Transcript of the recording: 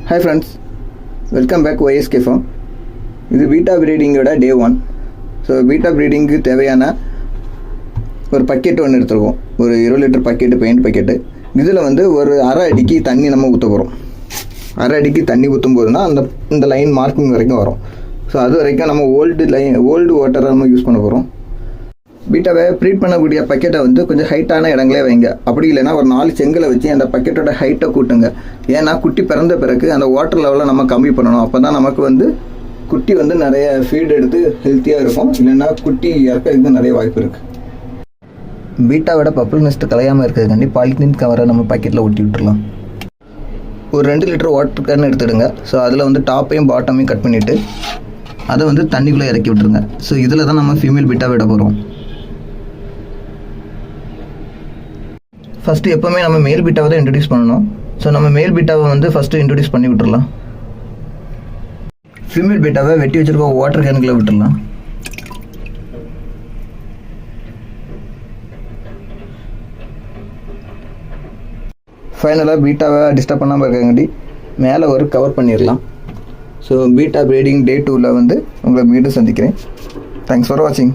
Hi friends, welcome back YSK Farm. இது beta ப்ரீடிங்கோட டே 1. So beta ப்ரீடிங்க்கு தேவையான ஒரு பக்கெட் ஒன்று எடுத்துருக்கோம். ஒரு 20 லிட்டர் பக்கெட்டு, பெயிண்ட் பக்கெட்டு. இதில் வந்து ஒரு அரை அடிக்கு தண்ணி நம்ம ஊற்ற போகிறோம். அரை அடிக்கு தண்ணி ஊற்றும் போதுன்னா இந்த லைன் மார்க்கிங் வரைக்கும் வரும். ஸோ அது வரைக்கும் நம்ம ஓல்டு வாட்டரை நம்ம யூஸ் பண்ண போகிறோம். பீட்டாவை ப்ரீட் பண்ணக்கூடிய பக்கெட்டை வந்து கொஞ்சம் ஹைட்டான இடங்களே வைங்க. அப்படி இல்லைன்னா ஒரு 4 செங்கலை வச்சு அந்த பக்கெட்டோட ஹைட்டை கூட்டுங்க. ஏன்னா குட்டி பிறந்த பிறகு அந்த வாட்டர் லெவலை நம்ம கம்மி பண்ணணும். அப்போ தான் நமக்கு வந்து குட்டி வந்து நிறைய ஃபீட் எடுத்து ஹெல்த்தியாக இருக்கும். இல்லைன்னா குட்டி இறக்கிறதுக்கு நிறைய வாய்ப்பு இருக்குது. பீட்டாவோட பப்பிள் நெஸ்ட்டு கலையாமல் இருக்கிறதுக்காண்டி பாலித்தீன் கவரை நம்ம பக்கெட்டில் ஒட்டி விட்டுடலாம். ஒரு 2 லிட்டர் வாட்டர் கேன் எடுத்துடுங்க. ஸோ அதில் வந்து டாப்பையும் பாட்டமையும் கட் பண்ணிவிட்டு அதை வந்து தண்ணிக்குள்ளே இறக்கி விட்டுருங்க. ஸோ இதில் தான் நம்ம ஃபீமேல் பீட்டா விட போகிறோம். ஃபஸ்ட்டு எப்போவுமே நம்ம மேல் பீட்டாவை தான் இன்ட்ரடியூஸ் பண்ணணும். ஸோ நம்ம மேல் பீட்டாவை வந்து ஃபஸ்ட்டு இன்ட்ரடியூஸ் பண்ணி விட்டுடலாம். ஃபீமேல் பீட்டாவை வெட்டி வச்சுருக்க வாட்டர் கேனுக்குள்ளே விட்டுடலாம். ஃபைனலாக பீட்டாவை டிஸ்டர்ப் பண்ணாமல் இருக்கங்காட்டி மேலே ஒரு கவர் பண்ணிடலாம். ஸோ பீட்டா ப்ரீடிங் டே 2ல் வந்து உங்களை மீண்டும் சந்திக்கிறேன். தேங்க்ஸ் ஃபார் வாட்சிங்.